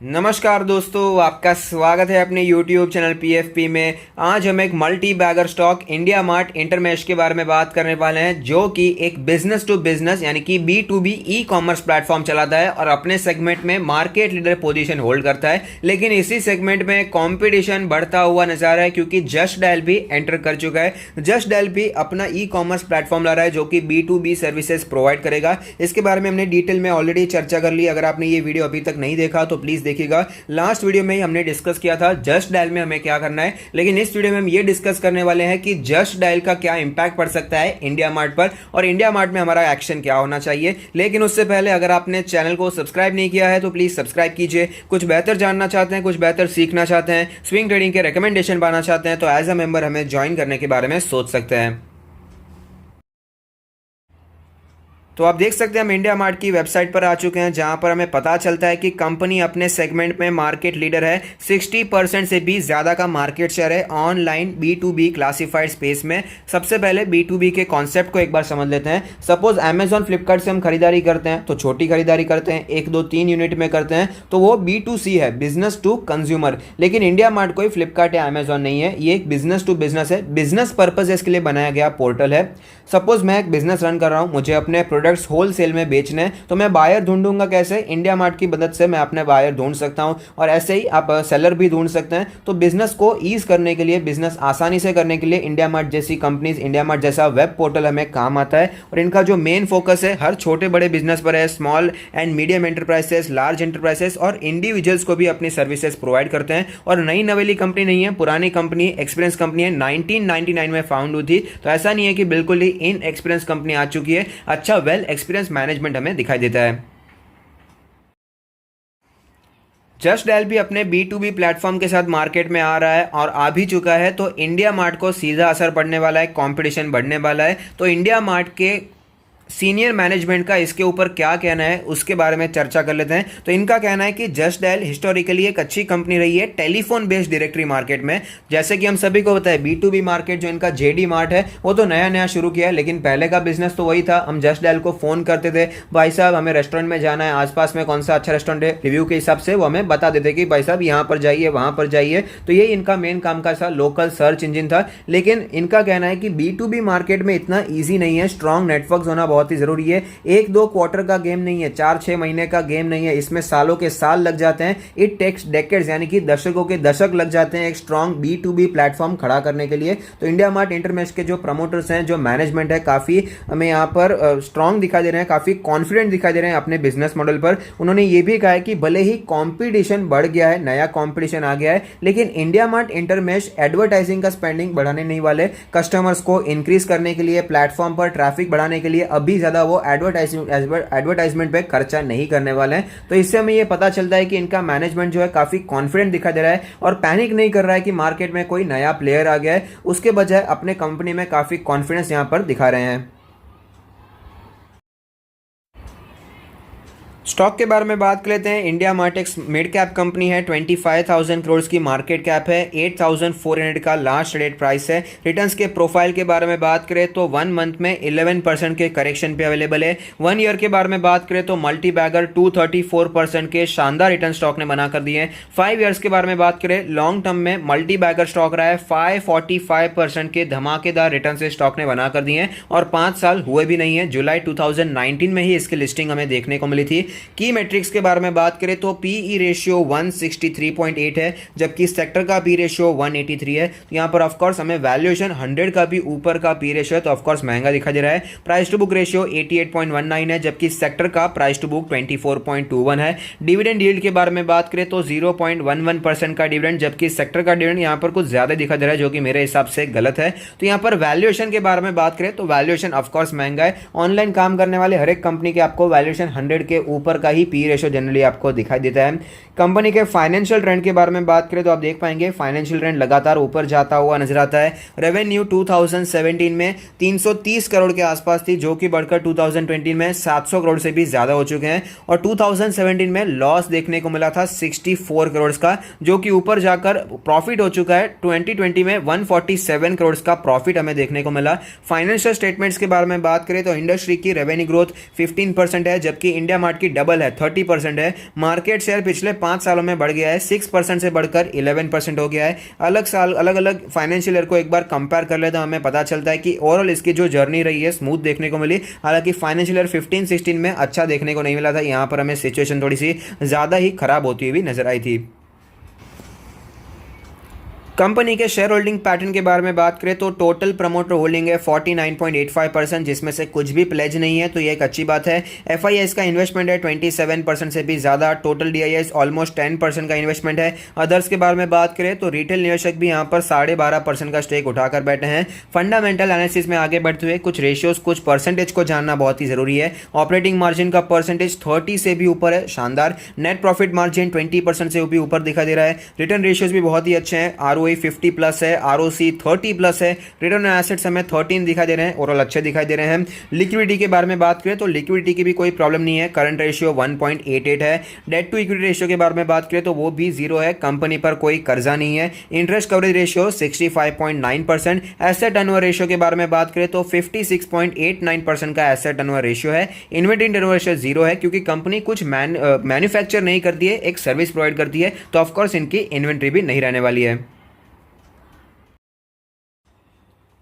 नमस्कार दोस्तों, आपका स्वागत है अपने YouTube चैनल PFP में। आज हम एक multibagger stock IndiaMART Intermesh के बारे में बात करने वाले हैं, जो कि एक बिजनेस टू बिजनेस यानी कि B2B ई कॉमर्स प्लेटफॉर्म चलाता है और अपने सेगमेंट में मार्केट लीडर पोजीशन होल्ड करता है। लेकिन इसी सेगमेंट में कंपटीशन बढ़ता हुआ नजर आ रहा है, क्योंकि जस्ट डायल भी एंटर कर चुका है। जस्ट डायल भी अपना ई कॉमर्स प्लेटफॉर्म ला रहा है, जो कि B2B सर्विसेज प्रोवाइड करेगा। इसके बारे में हमने डिटेल में ऑलरेडी चर्चा कर ली। अगर आपने ये वीडियो अभी तक नहीं देखा तो प्लीज देखिएगा। लास्ट वीडियो में ही हमने डिस्कस किया था जस्ट डायल में हमें क्या करना है, लेकिन इस वीडियो में हम ये डिस्कस करने वाले हैं कि जस्ट डायल का क्या इंपैक्ट पड़ सकता है इंडिया मार्ट पर और इंडिया मार्ट में हमारा एक्शन क्या होना चाहिए। लेकिन उससे पहले अगर आपने चैनल को सब्सक्राइब नहीं किया है तो प्लीज सब्सक्राइब कीजिए। कुछ बेहतर जानना चाहते हैं, कुछ बेहतर सीखना चाहते हैं, स्विंग ट्रेडिंग के रिकमेंडेशन पाना चाहते हैं, तो एज अ मेंबर हमें ज्वाइन करने के बारे में सोच सकते हैं। तो आप देख सकते हैं हम इंडिया मार्ट की वेबसाइट पर आ चुके हैं, जहां पर हमें पता चलता है कि कंपनी अपने सेगमेंट में मार्केट लीडर है। 60% से भी ज़्यादा का मार्केट शेयर है ऑनलाइन B2B क्लासिफाइड स्पेस में। सबसे पहले B2B के कॉन्सेप्ट को एक बार समझ लेते हैं। सपोज अमेजॉन फ्लिपकार्ट से हम खरीदारी करते हैं तो छोटी खरीदारी करते हैं, 1 2 3 यूनिट में करते हैं, तो वो B2C है, बिजनेस टू कंज्यूमर। लेकिन इंडिया मार्ट कोई फ्लिपकार्ट या अमेजॉन नहीं है, ये एक बिजनेस टू बिजनेस है। बिजनेस पर्पज इसके लिए बनाया गया पोर्टल है। सपोज मैं एक बिजनेस रन कर रहा हूँ, मुझे अपने प्रोडक्ट्स होलसेल में बेचने हैं, तो मैं बायर ढूंढूंगा कैसे? इंडिया मार्ट की मदद से मैं अपने बायर ढूंढ सकता हूं, और ऐसे ही आप सेलर भी ढूंढ सकते हैं। तो बिजनेस को ईज करने के लिए, बिजनेस आसानी से करने के लिए इंडिया मार्ट जैसी कंपनीज, इंडिया मार्ट जैसा वेब पोर्टल हमें काम आता है। और इनका जो मेन फोकस है हर छोटे बड़े बिजनेस पर है। Small and medium enterprises, large enterprises और इंडिविजुअल्स को भी अपनी सर्विसेज प्रोवाइड करते हैं। और नई नवेली कंपनी नहीं है, पुरानी कंपनी, एक्सपीरियंस कंपनी है। 1999 में फाउंड हुई थी, तो ऐसा नहीं है कि बिल्कुल ही इन एक्सपीरियंस कंपनी आ चुकी है। अच्छा वेल एक्सपीरियंस मैनेजमेंट हमें दिखाई देता है। जस्ट डायल भी अपने B2B प्लेटफॉर्म के साथ मार्केट में आ रहा है और आ भी चुका है, तो इंडिया मार्ट को सीधा असर पड़ने वाला है, कंपटीशन बढ़ने वाला है। तो इंडिया मार्ट के सीनियर मैनेजमेंट का इसके ऊपर क्या कहना है उसके बारे में चर्चा कर लेते हैं। तो इनका कहना है कि जस्ट डायल हिस्टोरिकली एक अच्छी कंपनी रही है टेलीफोन बेस्ड डायरेक्टरी मार्केट में। जैसे कि हम सभी को पता है B2B मार्केट जो इनका JD मार्ट है वो तो नया नया शुरू किया है, लेकिन पहले का बिजनेस तो वही था। हम जस्ट डायल को फोन करते थे, भाई साहब हमें रेस्टोरेंट में जाना है, आसपास में कौन सा अच्छा रेस्टोरेंट है, रिव्यू के हिसाब से वो हमें बता देते कि भाई साहब यहाँ पर जाइए, वहाँ पर जाइए। तो ये इनका मेन काम का सा लोकल सर्च इंजन था। लेकिन इनका कहना है कि B2B मार्केट में इतना ईजी नहीं है, स्ट्रॉन्ग नेटवर्क होना बहुत ही जरूरी है। 1-2 क्वार्टर का गेम नहीं है, 4-6 महीने का गेम नहीं है, इसमें सालों के साल लग जाते हैं। इट टेक्स डेकेड्स, यानी कि दशकों के दशक लग जाते हैं एक स्ट्रॉन्ग B2B प्लेटफॉर्म खड़ा करने के लिए। तो इंडिया मार्ट इंटरमेश के जो प्रमोटर्स हैं, जो मैनेजमेंट है, काफी हमें यहाँ पर स्ट्रॉन्ग दिखाई दे रहे हैं, काफी कॉन्फिडेंट दिखाई दे रहे हैं अपने बिजनेस मॉडल पर। उन्होंने ये भी कहा है कि भले ही कॉम्पिटिशन बढ़ गया है, नया कॉम्पिटिशन आ गया है, लेकिन इंडिया मार्ट इंटरमेश एडवर्टाइजिंग का स्पेंडिंग बढ़ाने नहीं वाले। कस्टमर्स को इंक्रीज करने के लिए, प्लेटफॉर्म पर ट्रैफिक बढ़ाने के लिए अभी ज्यादा वो एडवर्टाइजमेंट पे खर्चा नहीं करने वाले हैं। तो इससे हमें ये पता चलता है कि इनका मैनेजमेंट जो है काफी कॉन्फिडेंट दिखाई दे रहा है और पैनिक नहीं कर रहा है कि मार्केट में कोई नया प्लेयर आ गया है। उसके बजाय अपने कंपनी में काफी कॉन्फिडेंस यहां पर दिखा रहे हैं। स्टॉक के बारे में बात कर लेते हैं। इंडिया मार्ट एक मिड कैप कंपनी है, 25,000 करोड़ की मार्केट कैप है, 8,400 का लास्ट ट्रेडेड प्राइस है। रिटर्न्स के प्रोफाइल के बारे में बात करें तो 1 मंथ में 11% के करेक्शन पे अवेलेबल है। 1 ईयर के बारे में बात करें तो मल्टी बैगर 234% के शानदार रिटर्न स्टॉक ने बना कर दिए हैं। 5 ईयर्स के बारे में बात करें, लॉन्ग टर्म में मल्टी बैगर स्टॉक रहा है, 545% के धमाकेदार रिटर्न से स्टॉक ने बना कर दिए हैं और 5 साल हुए भी नहीं है। जुलाई 2019 में ही इसकी लिस्टिंग हमें देखने को मिली थी। की मैट्रिक्स के बारे में बात करें तो पीई रेशियो 163.8 है, जबकि सेक्टर का पी रेशियो 183 है। तो यहां पर ऑफकोर्स हमें वैल्यूएशन 100 का भी ऊपर का पी रेशियो है, तो ऑफकोर्स महंगा दिखाई दे रहा है। प्राइस टू बुक रेशियो 88.19 है, जबकि सेक्टर का प्राइस टू बुक 24.21 है। डिविडेंड यील्ड के बारे में बात करें तो 0.11% का डिविडेंड, जबकि सेक्टर का डिविडेंड यहां पर कुछ ज्यादा दिखाई दे रहा है, जो कि मेरे हिसाब से गलत है। तो यहां पर वैल्यूएशन के बारे में बात करें तो वैल्यूएशन ऑफकोर्स महंगा है। ऑनलाइन काम करने वाले हर एक कंपनी के आपको वैल्यूएशन 100 के ऊपर का ही पी रेशियो जनरली आपको दिखाई देता है। कंपनी के फाइनेंशियल ट्रेंड के बारे में बात करें तो आप देख पाएंगे फाइनेंशियल ट्रेंड लगातार ऊपर जाता हुआ नजर आता है। रेवेन्यू 2017 में 330 करोड़ के आसपास थी, जो कि बढ़कर 2020 में 700 करोड़ से भी ज्यादा हो चुके हैं। और 2017 में लॉस देखने को मिला था 64 करोड़ का, जो कि ऊपर जाकर प्रॉफिट हो चुका है। 2020 में 147 करोड़ का प्रॉफिट हमें देखने को मिला। फाइनेंशियल स्टेटमेंट्स के बारे में बात करें तो इंडस्ट्री की रेवेन्यू ग्रोथ 15% है, जबकि इंडिया मार्ट की डबल है, 30% है। मार्केट शेयर पिछले 5 सालों में बढ़ गया है, 6% से बढ़कर 11% हो गया है। अलग अलग फाइनेंशियल ईयर को एक बार कंपेयर कर ले तो हमें पता चलता है कि ओवरऑल इसकी जो जर्नी रही है स्मूथ देखने को मिली। हालांकि फाइनेंशियल ईयर 15-16 में अच्छा देखने को नहीं मिला था, यहाँ पर हमें सिचुएशन थोड़ी सी ज़्यादा ही खराब होती हुई नजर आई थी। कंपनी के शेयर होल्डिंग पैटर्न के बारे में बात करें तो टोटल प्रमोटर होल्डिंग है 49.85%, जिसमें से कुछ भी प्लेज नहीं है, तो ये एक अच्छी बात है। FIS का इन्वेस्टमेंट है 27% से भी ज़्यादा, टोटल DIS ऑलमोस्ट 10% का इन्वेस्टमेंट है। अदर्स के बारे में बात करें तो रिटेल निवेशक भी यहाँ पर 12.5% का स्टेक उठाकर बैठे हैं। फंडामेंटल एनालिसिस में आगे बढ़ते हुए कुछ रेशियोज, कुछ परसेंटेज को जानना बहुत ही ज़रूरी है। ऑपरेटिंग मार्जिन का परसेंटेज 30 से भी ऊपर है, शानदार। नेट प्रॉफिट मार्जिन 20% से भी ऊपर दिखाई दे रहा है। रिटर्न रेशियोज भी बहुत ही अच्छे हैं, ROE 50 प्लस है, ROC 30 प्लस है, रिटर्न ऑन एसेट्स हमें 13 दिखाई दे रहे हैं, ओवरऑल अच्छे दिखाई दे रहे हैं। लिक्विडिटी के बारे में बात करें तो लिक्विडिटी की भी कोई प्रॉब्लम नहीं है, करंट रेशियो 1.88 है। डेट टू इक्विटी रेशियो के बारे में बात करें तो वो भी 0 है, कंपनी पर कोई कर्जा नहीं है। Interest coverage ratio 65.9%। Asset turnover ratio के बारे में बात करें तो 56.89% का एसेट टर्नओवर रेशियो है। इन्वेंटरी टर्नओवर रेशियो 0 है, क्योंकि कंपनी कुछ मैन्युफैक्चर नहीं करती है, एक सर्विस प्रोवाइड करती है, तो ऑफकोर्स इनकी इन्वेंट्री भी नहीं रहने वाली है।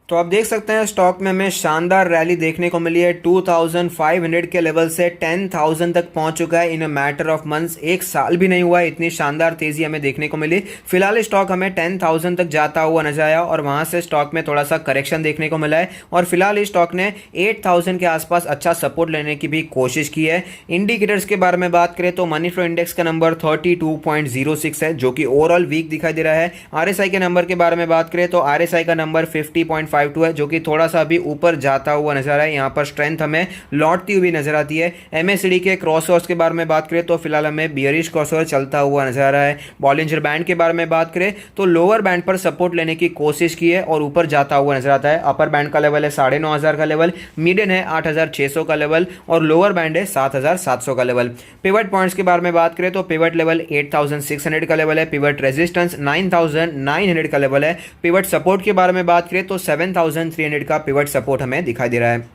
तो आप देख सकते हैं स्टॉक में हमें शानदार रैली देखने को मिली है। 2500 के लेवल से 10,000 तक पहुंच चुका है इन अ मैटर ऑफ मंथ्स। एक साल भी नहीं हुआ इतनी शानदार तेजी हमें देखने को मिली। फिलहाल स्टॉक हमें 10,000 तक जाता हुआ नजर आया और वहां से स्टॉक में थोड़ा सा करेक्शन देखने को मिला है और फिलहाल इस स्टॉक ने 8,000 के आसपास अच्छा सपोर्ट लेने की भी कोशिश की है। इंडिकेटर्स के बारे में बात करें तो मनी फ्लो इंडेक्स का नंबर 32.06 है, जो कि ओवरऑल वीक दिखाई दे रहा है। RSI के नंबर के बारे में बात करें तो RSI का नंबर 50.52 है, जो कि थोड़ा सा भी ऊपर जाता हुआ नजर आ रहा है। यहाँ पर स्ट्रेंथ हमें लौटती हुई नजर आती है। MACD के क्रॉसओवर्स के बारे में बात करें तो फिलहाल हमें बियरिश क्रॉसओवर चलता हुआ नजर आ रहा है। बॉलिंजर बैंड के बारे में बात करें तो लोअर बैंड पर सपोर्ट लेने की कोशिश की है और ऊपर जाता हुआ नजर आता है। अपर बैंड का लेवल है 9,500 का लेवल, मीडियन है 8,600 का लेवल और लोअर बैंड है 7,700 का लेवल। पिवट पॉइंट्स के बारे में बात करें तो पिवट लेवल 8,600 का लेवल है, पिवट रेजिस्टेंस 9,900 का लेवल है। पिवट सपोर्ट के बारे में बात करें तो 7,300 का पिवट सपोर्ट हमें दिखाई दे रहा है।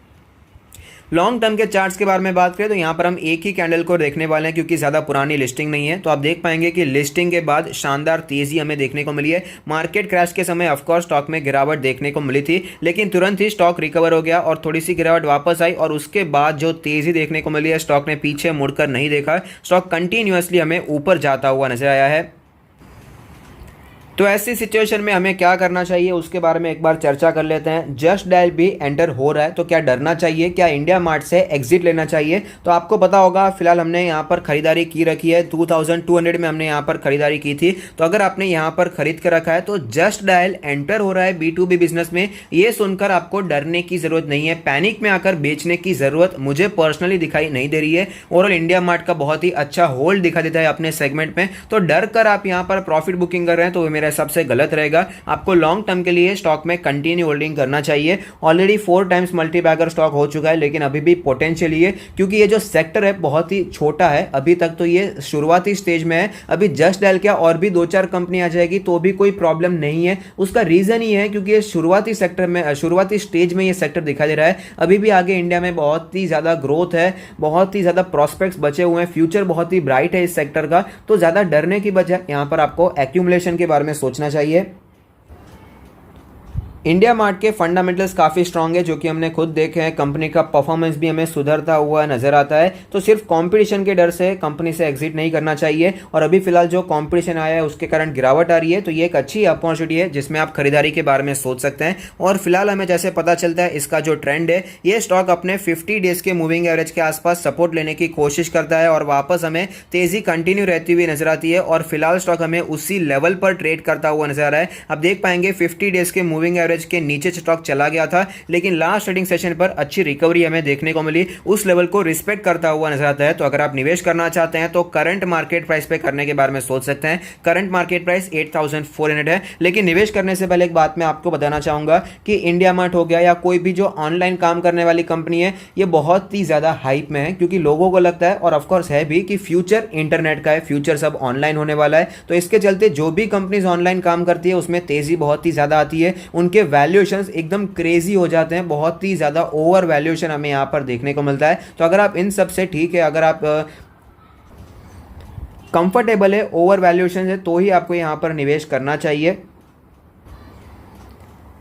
लॉन्ग टर्म के चार्ट्स के बारे में बात करें तो यहाँ पर हम एक ही कैंडल को देखने वाले हैं, क्योंकि ज़्यादा पुरानी लिस्टिंग नहीं है। तो आप देख पाएंगे कि लिस्टिंग के बाद शानदार तेजी हमें देखने को मिली है। मार्केट क्रैश के समय ऑफकोर्स स्टॉक में गिरावट देखने को मिली थी, लेकिन तुरंत ही स्टॉक रिकवर हो गया और थोड़ी सी गिरावट वापस आई और उसके बाद जो तेजी देखने को मिली है, स्टॉक ने पीछे मुड़कर नहीं देखा। स्टॉक कंटिन्यूअसली हमें ऊपर जाता हुआ नजर आया है। तो ऐसी सिचुएशन में हमें क्या करना चाहिए उसके बारे में एक बार चर्चा कर लेते हैं। जस्ट डायल भी एंटर हो रहा है, तो क्या डरना चाहिए, क्या इंडिया मार्ट से एग्जिट लेना चाहिए? तो आपको पता होगा फिलहाल हमने यहाँ पर खरीदारी की रखी है, 2200 में हमने यहाँ पर खरीदारी की थी। तो अगर आपने यहाँ पर खरीद कर रखा है तो जस्ट डायल एंटर हो रहा है B2B बिजनेस में, ये सुनकर आपको डरने की जरूरत नहीं है, पैनिक में आकर बेचने की जरूरत मुझे पर्सनली दिखाई नहीं दे रही है। ओवरऑल इंडिया मार्ट का बहुत ही अच्छा होल्ड दिखा देता है अपने सेगमेंट में, तो डर कर आप यहाँ पर प्रॉफिट बुकिंग कर रहे हैं तो मेरा सबसे गलत रहेगा। आपको लॉन्ग टर्म के लिए स्टॉक में कंटिन्यू होल्डिंग करना चाहिए। ऑलरेडी 4 टाइम्स मल्टीबैगर स्टॉक हो चुका है, लेकिन अभी भी पोटेंशियल है, क्योंकि ये जो सेक्टर है बहुत ही छोटा है, अभी तक तो ये शुरुआती स्टेज में है। अभी जस्ट डायल क्या और भी 2-4 कंपनी आ जाएगी तो भी कोई प्रॉब्लम नहीं है। उसका रीजन ही है क्योंकि ये शुरुआती सेक्टर में, शुरुआती स्टेज में ये सेक्टर दिखाई दे रहा है। अभी भी आगे इंडिया में बहुत ही ज्यादा ग्रोथ है, बहुत ही ज्यादा प्रॉस्पेक्ट्स बचे हुए हैं, फ्यूचर बहुत ही ब्राइट है इस सेक्टर का। तो ज्यादा डरने की बजाय यहाँ पर आपको एक्यूमुलेशन के बारे में सोचना चाहिए। इंडिया मार्ट के फंडामेंटल्स काफ़ी स्ट्रांग है, जो कि हमने खुद देखे हैं। कंपनी का परफॉर्मेंस भी हमें सुधरता हुआ नजर आता है। तो सिर्फ कंपटीशन के डर से कंपनी से एग्जिट नहीं करना चाहिए। और अभी फिलहाल जो कंपटीशन आया है उसके कारण गिरावट आ रही है, तो ये एक अच्छी अपॉर्चुनिटी है जिसमें आप खरीदारी के बारे में सोच सकते हैं। और फिलहाल हमें जैसे पता चलता है इसका जो ट्रेंड है, ये स्टॉक अपने 50 डेज के मूविंग एवरेज के आसपास सपोर्ट लेने की कोशिश करता है और वापस हमें तेजी कंटिन्यू रहती हुई नजर आती है। और फिलहाल स्टॉक हमें उसी लेवल पर ट्रेड करता हुआ नजर आ रहा है। आप देख पाएंगे 50 डेज के मूविंग एवरेज के नीचे स्टॉक चला गया था, लेकिन लास्ट ट्रेडिंग सेशन पर अच्छी रिकवरी हमें देखने को मिली, उस लेवल को रिस्पेक्ट करता हुआ नजर आता है। तो अगर आप निवेश करना चाहते हैं तो करंट मार्केट प्राइस पे करने के बारे में सोच सकते हैं। करंट मार्केट प्राइस 8,400 है, लेकिन निवेश करने से पहले एक बात मैं आपको बताना चाहूंगा कि इंडिया मार्ट हो गया या कोई भी जो ऑनलाइन काम करने वाली कंपनी है, ये बहुत ही ज्यादा हाइप में है, क्योंकि लोगों को लगता है और ऑफकोर्स है भी कि फ्यूचर इंटरनेट का है, फ्यूचर सब ऑनलाइन होने वाला है। तो इसके चलते जो भी कंपनीज ऑनलाइन काम करती है उसमें तेजी बहुत ही ज्यादा आती है, उनके वैल्यूएशंस एकदम क्रेजी हो जाते हैं, बहुत ही ज्यादा ओवर वैल्यूएशन हमें यहां पर देखने को मिलता है। तो अगर आप इन सब से ठीक है, अगर आप कंफर्टेबल है, ओवर वैल्यूएशन है, तो ही आपको यहाँ पर निवेश करना चाहिए।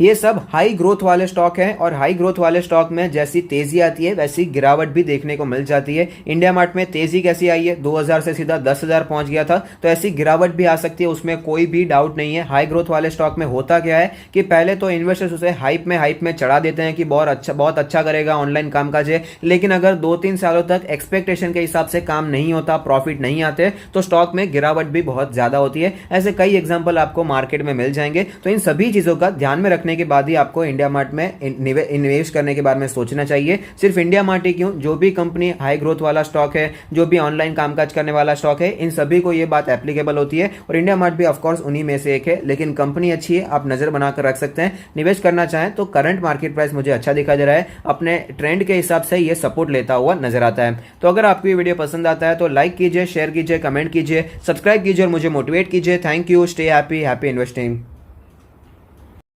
ये सब हाई ग्रोथ वाले स्टॉक हैं और हाई ग्रोथ वाले स्टॉक में जैसी तेजी आती है वैसी गिरावट भी देखने को मिल जाती है। इंडिया मार्ट में तेजी कैसी आई है, 2000 से सीधा 10,000 पहुंच गया था, तो ऐसी गिरावट भी आ सकती है, उसमें कोई भी डाउट नहीं है। हाई ग्रोथ वाले स्टॉक में होता क्या है कि पहले तो इन्वेस्टर्स उसे हाइप में चढ़ा देते हैं कि बहुत अच्छा करेगा, ऑनलाइन कामकाज है, लेकिन अगर 2-3 सालों तक एक्सपेक्टेशन के हिसाब से काम नहीं होता, प्रॉफिट नहीं आते, तो स्टॉक में गिरावट भी बहुत ज्यादा होती है। ऐसे कई एग्जाम्पल आपको मार्केट में मिल जाएंगे। तो इन सभी चीजों का ध्यान में रखने के बाद ही आपको इंडिया मार्ट में निवेश करने के बारे में सोचना चाहिए। सिर्फ इंडिया मार्ट ही क्यों, जो भी कंपनी हाई ग्रोथ वाला स्टॉक है, जो भी ऑनलाइन कामकाज करने वाला स्टॉक है, इन सभी को ये बात एप्लीकेबल होती है और इंडिया मार्ट भी ऑफकोर्स उन्हीं में से एक है। लेकिन कंपनी अच्छी है, आप नजर बनाकर रख सकते हैं। निवेश करना चाहें तो करंट मार्केट प्राइस मुझे अच्छा दिखा दे रहा है, अपने ट्रेंड के हिसाब से ये सपोर्ट लेता हुआ नजर आता है। तो अगर आपको ये वीडियो पसंद आता है तो लाइक कीजिए, शेयर कीजिए, कमेंट कीजिए, सब्सक्राइब कीजिए और मुझे मोटिवेट कीजिए। Thank you, stay happy, happy investing.